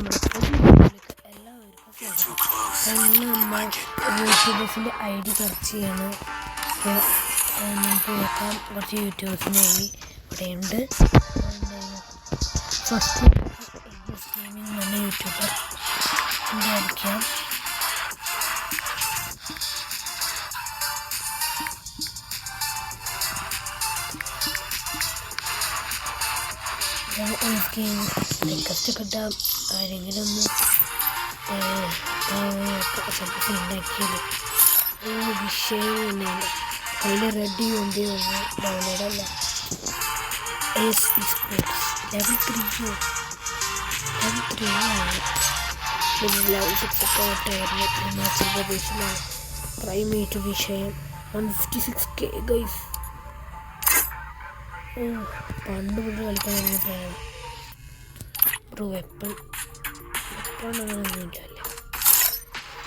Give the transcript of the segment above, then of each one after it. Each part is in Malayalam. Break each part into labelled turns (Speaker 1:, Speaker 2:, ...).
Speaker 1: നമ്മുടെ വീഡിയോയിലേക്ക് എല്ലാവർക്കും സ്വാഗതം. ഇന്ന് നമ്മൾ യൂട്യൂബേഴ്സിൻ്റെ ഐ ഡി സെർച്ച് ചെയ്യണം. നമുക്ക് നോക്കാം കുറച്ച് യൂട്യൂബേഴ്സിൻ്റെ ഐ ഡി ഇവിടെയുണ്ട്. ഫസ്റ്റ് ഗെയിമിംഗ് എന്ന് പറഞ്ഞ യൂട്യൂബർ അടിക്കാം. കഷ്ടപ്പെട്ട ആരെങ്കിലും ഒന്ന് ഉണ്ടാക്കിയത് വിഷയം തന്നെയാണ്. അതിൻ്റെ റെഡി വേണ്ടി ഒന്ന് ഡൗൺലോഡല്ല. ലെവൽ 3 ലെവൽ 6 ഒക്കെ ആയിട്ടായിരുന്നു. ഹിമാചൽ പ്രദേശിലാണ് പ്രൈമേറ്റ് വിഷയം 156K ഗൈസ്. പണ്ട് മുതൽ കളിക്കാൻ വേണ്ടിയിട്ടാണ് ബ്രോ. വെപ്പൺ അങ്ങനെയൊന്നുമില്ലല്ലേ.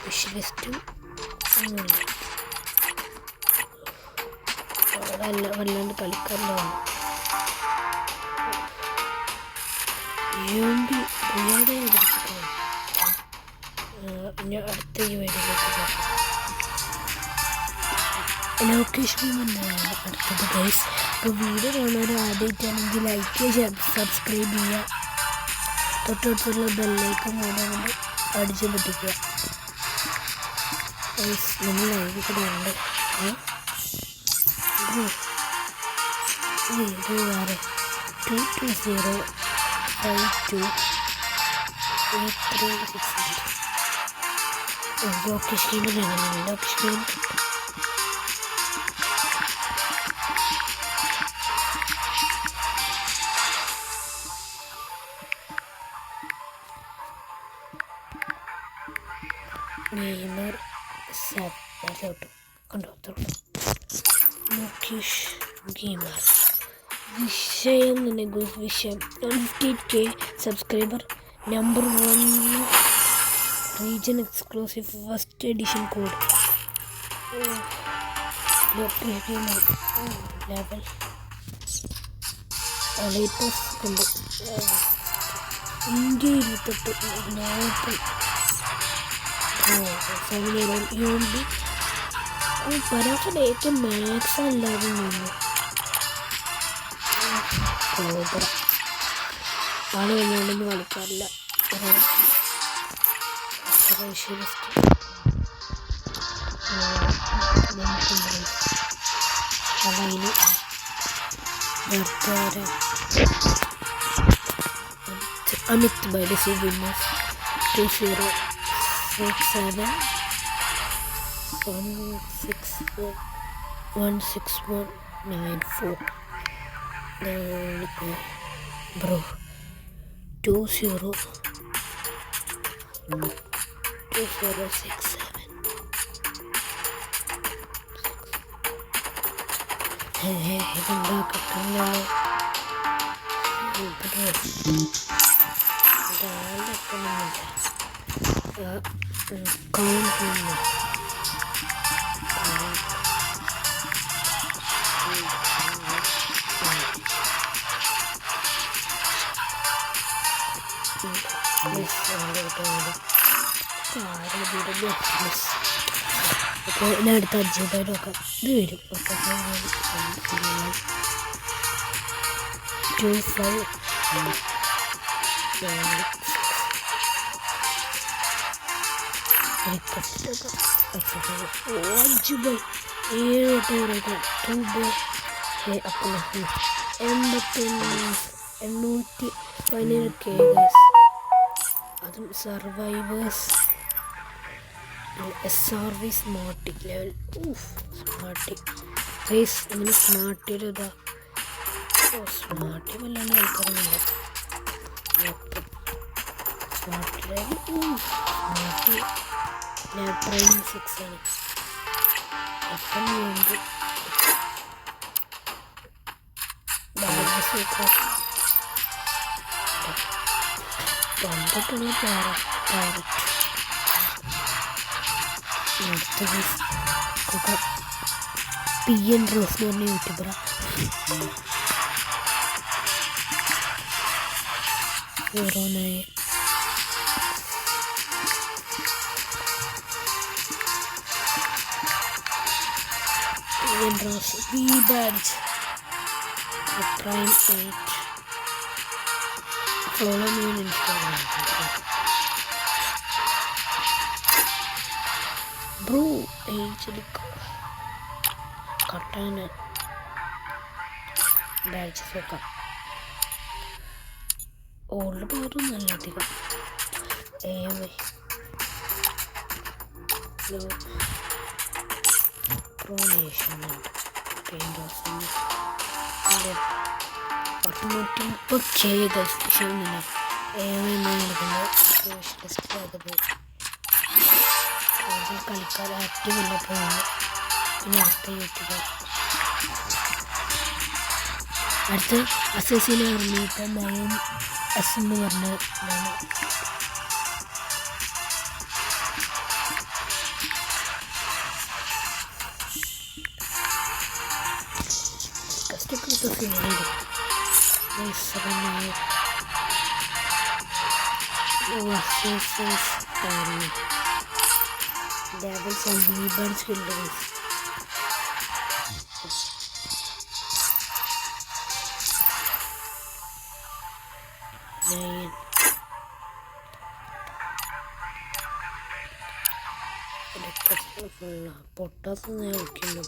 Speaker 1: വിഷ്വലിസ്റ്റും ഒന്നുമില്ല. അവിടെ വല്ലാണ്ട് കളിക്കാറിലാണ്. പിന്നെ അടുത്ത ഈ വീഡിയോയിലേക്ക് ലൊക്കേഷൻ തന്നെയാണ് അടുത്തത് ഗൈസ്. അപ്പോൾ വീഡിയോ കാണാൻ ആദ്യമായിട്ടാണെങ്കിൽ ലൈക്ക് ചെയ്യുക, സബ്സ്ക്രൈബ് ചെയ്യുക, തൊട്ടടുത്തുള്ള ബെല്ലൈക്കൺ കൂടെ കൊണ്ട് അടിച്ച് പൊട്ടിക്കുക ഗൈസ്. നമ്മൾ ലൈവ് കൂടെ ഉണ്ട്. ഇത് വേറെ 220528368 ലൊക്കേഷൻ ലൊക്കേഷൻ ഗെയിമർ സാറ്റ് കണ്ടോ. മുകേഷ് ഗെയിമർ വിഷയം തന്നെ വിഷയം 150K subscriber, number 1 region exclusive first edition code. Level latest ഉണ്ട്. ഇന്ത്യ 28 നോട്ട് പരാഫിൻ്റെ ഏറ്റവും മാക്സ് അല്ലാതെ നിന്ന് ആള് കഴിഞ്ഞുകൊണ്ടൊന്നും കളിക്കാറില്ല. അമിത് ബൈഡസി ഗെയിമേഴ്സ് 206716116194 ബ്രോ 2067 ഇതുണ്ടാക്കിട്ടുള്ള അപ്പോൾ ഞാൻ അടുത്ത അഞ്ചായിട്ട് നോക്കാം. ഇത് വരും 25 817K അതും survivors SRV smarty level smarty race. അങ്ങനെ സ്മാർട്ടിയുടെ ഇതാ സ്മാർട്ടി വല്ലാണ്ട് ആൾക്കാരുണ്ട്. സ്മാർട്ടി ട്രെയിൻ 6 ആണ്. അപ്പം വേണ്ടി പണ്ടിട്ടുള്ള പാരറ്റ് PN റോസ് എന്ന് പറഞ്ഞ യൂട്യൂബറാണ്. Rose V badge. Prime 8. Follow me on Instagram. Bro, actually, Katana badge soka. Old baru nalla tiga. So, pronation and paint or something. Okay, guys, show me now. കളിക്കാൻ ആക്റ്റീവ് അല്ല പോകുന്നു. പിന്നെ അടുത്ത യൂട്യൂബർ അടുത്ത് അസസിനെ ഇറങ്ങിയിട്ട് 9S എന്ന് പറഞ്ഞ ഇതാണ്. കഷ്ടപ്പെട്ട് ഫീൽ ചെയ്തു. Devils and Weavers Killers. പൊട്ടാസ് നോക്കിയുള്ളൂ.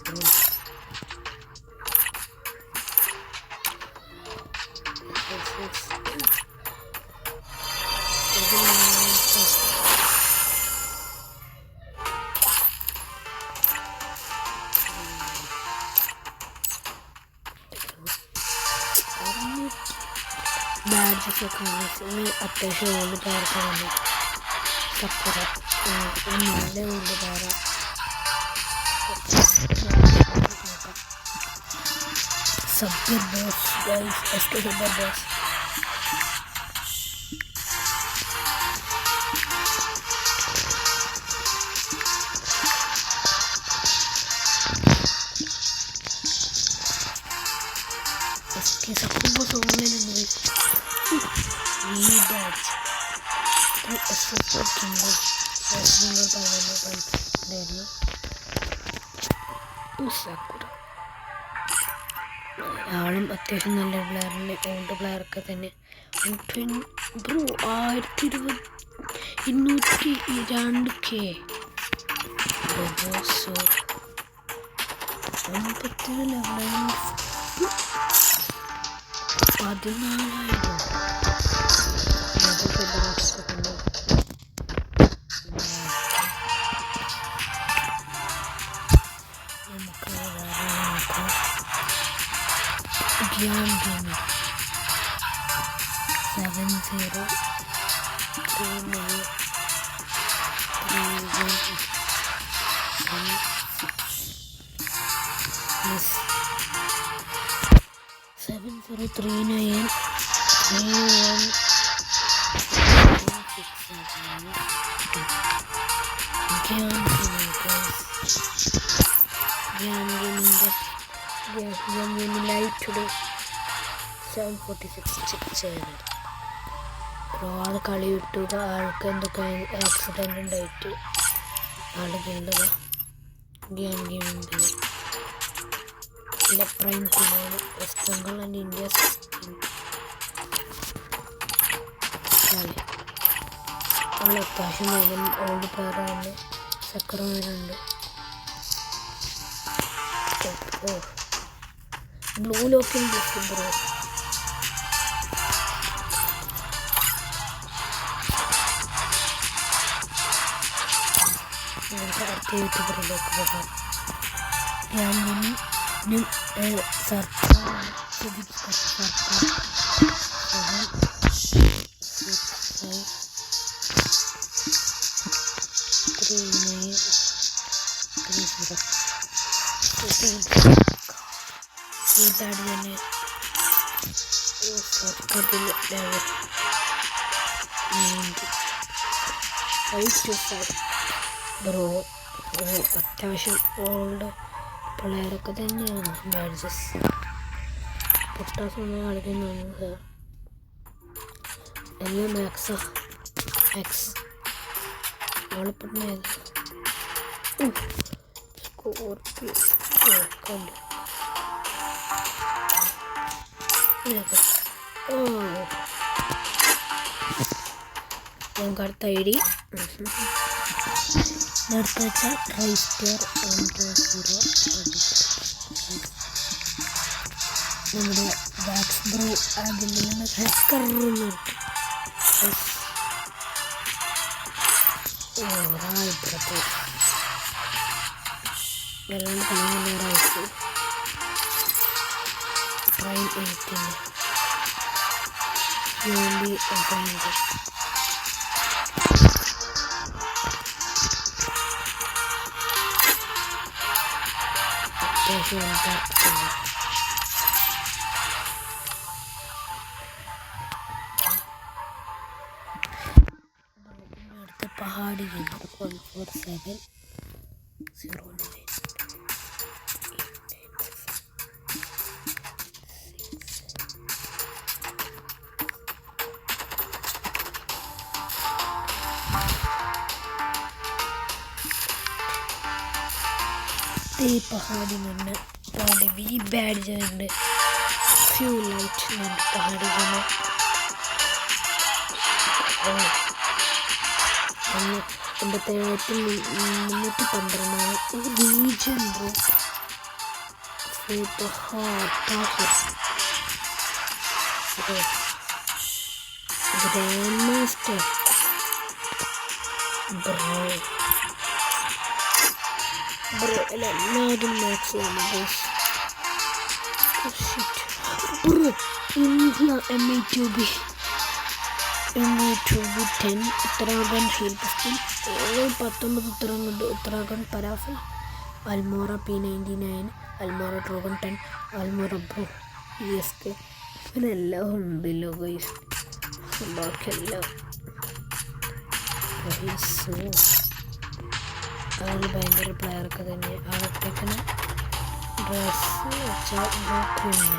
Speaker 1: Badges ഒക്കെ അത്യാവശ്യം ഓൾഡ് പേരൊക്കെ വന്നു. സപ്പുറ നല്ല ഓൾഡ് പേര സബ്ബർ boss guys. S K സബ്ബർ boss online ആളും അത്യാവശ്യം നല്ല പ്ലെയറിൻ്റെ ഓൾഡ് പ്ലെയറൊക്കെ തന്നെ. Bro 1202K 50 level 14,000. Gian Gaming 7039 live today 7:46 check ചെയ്യുന്നത്. ഒരുപാട് കളി വിട്ടു. ആൾക്ക് എന്തൊക്കെ ആക്സിഡൻ്റ് ഉണ്ടായിട്ട് ആള് കണ്ടത് ഗ്യാൻ ഗെയിമിൻ്റെ പ്രൈം ടീമാണ്. വെസ്റ്റ് ബംഗാൾ ആൻഡ് ഇന്ത്യ ആൾ അത്യാവശ്യം വേണം. ഓൾഡ് പ്ലെയറാണ്. സക്രമനുണ്ട്. ബ്ലൂ ലോക്കിംഗ് ബ്രോ അടുത്ത യൂട്യൂബറിലേക്ക് പോകാം. ഞാൻ സർക്കാർ ഇതാണ് തന്നെ സർക്കാർ ബ്രോ അത്യാവശ്യം ഓൾഡ് പിള്ളേരൊക്കെ തന്നെയാണ്. ബാഡ്ജസ് പൊട്ടാസ് ഒന്നും കളിക്കുന്നതാണ് സാർ. എല്ലാം മാക്സ് ആളിപ്പെടുന്നത് സ്കോർപ്പിയോ കണ്ടു. ഓ നമുക്ക് അടുത്ത ഐ ഡി അടുത്ത വെച്ചാൽ ട്രൈസ്റ്റർ 120 നമ്മുടെ ബാക്സ് ബ്രോ അതിൽ നിന്ന് ഹെക്കറിന്ന് റായിപ്പുറത്ത് വെള്ളം കാണുന്ന റൈസ് ട്രൈൻ 8 വേണ്ടി अत्याവശ്യം അടുത്ത പഹാടി 14709 ഈ പഹാടി നിന്ന് അവിടെ വി ബാഡ്ജ് ഉണ്ട് ഫ്യൂ ലൈറ്റ് പഹാടി നിന്ന് 312 region bro grand master bro എല്ലാവരും മാക്സ് ഇന്ത്യ MA2B 10 ഉത്തരാഖണ്ഡ് ഹീൽ പിസ്റ്റൽ 19 ഉത്തരാഖണ്ഡ് പരാഫൽ അൽമോറ P99 അൽമോറ ട്രോഗൺ 10 അൽമോറ ബ്രോ ESK ഇവനെല്ലാം ഉണ്ടല്ലോ ഗൈസ് ബാക്കിയെല്ലാം ആൾ ഭയങ്കര പ്ലെയറൊക്കെ തന്നെ ആളത്തേക്കണ ഡ്രസ്സ് വെച്ചാൽ നോക്കില്ല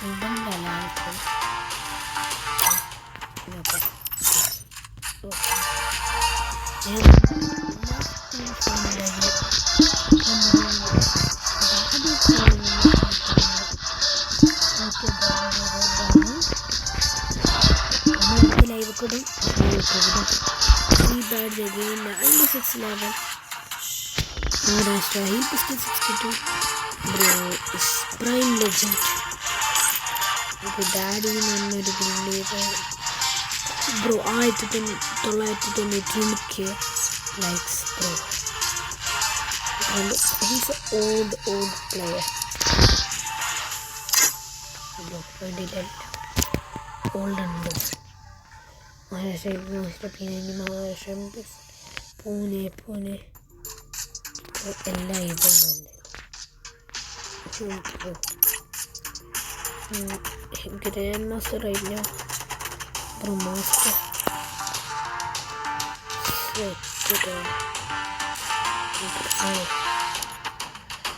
Speaker 1: ഉണ്ടല്ല ആൾക്ക് ലൈവ് കൊടും badge again 96 level Maharashtra heal pistol 62 bro is prime legend daddy nannadu billede bro 1993k likes bro and he's an old player bro old and old Maharashtra P90 Maharashtra Pune എല്ലാം ഇതുണ്ട് ഗ്രാൻഡ് മാസ്റ്റർ ആയില്ല ബ്രോ മാസ്റ്റർ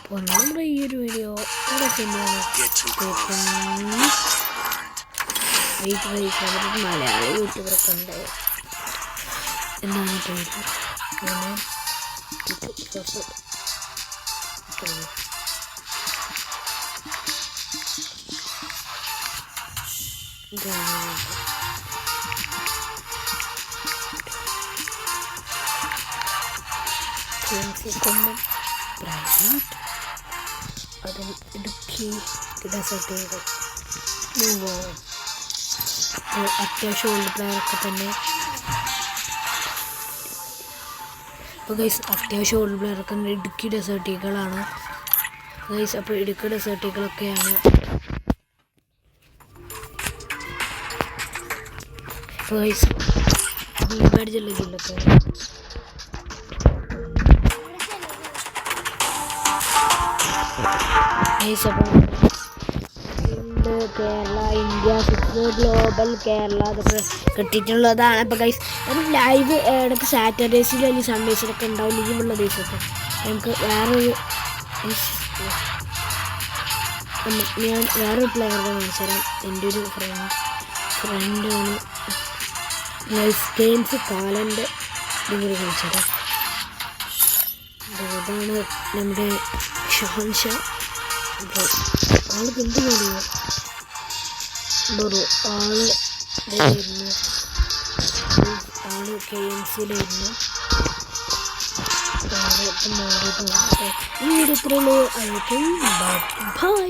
Speaker 1: അപ്പോൾ നമ്മുടെ ഈ ഒരു വീഡിയോ ഇവിടെ തന്നെയാണ് മലയാളി യൂട്യൂബറൊക്കെ ഉണ്ട് എന്നാണ് പേര് അതിൽ ഇടുക്കി കിടസട്ടേകൾ അത്യാവശ്യം ഓൾഡ് പ്ലെയറൊക്കെ തന്നെ അപ്പോൾ ഗൈസ് അത്യാവശ്യം ഓൾഡ് പ്ലെയറൊക്കെ തന്നെ ഇടുക്കി ഡെസേർട്ടികളാണ് ഗൈസ്. അപ്പോൾ ഇടുക്കി ഡെസേർട്ടികളൊക്കെയാണ്. അപ്പോൾ ഗൈസ് ഒരുപാട് ജില്ലകളിലൊക്കെ ഗൈസ് അപ്പോൾ കേരള ഇന്ത്യ ഗ്ലോബൽ കേരള അതൊക്കെ കിട്ടിയിട്ടുള്ളതാണ്. അപ്പോൾ ഗൈസ് നമ്മൾ ലൈവ് ഇടയ്ക്ക് സാറ്റർഡേസിലും അല്ലെങ്കിൽ സൺഡേസിലൊക്കെ ഉണ്ടാവും ലീവുള്ള ദിവസമൊക്കെ. നമുക്ക് ഞാൻ വേറൊരു പ്ലെയറുടെ കാണിച്ചു തരാം. എൻ്റെ ഒരു ഫ്രണ്ടാണ് ഗൈസ് ഗെയിംസ് കാലൻ്റെ നിങ്ങൾ കാണിച്ചു തരാം. ഇതാണ് നമ്മുടെ ഷഹൻഷാ. അപ്പോൾ ആൾക്ക് എന്ത് പറയുക, ആള് ഇതായിരുന്നു, ആള് KMC-യിലായിരുന്നു. ഈ വീഡിയോ ഇത്രയുള്ളൂ. ബൈ.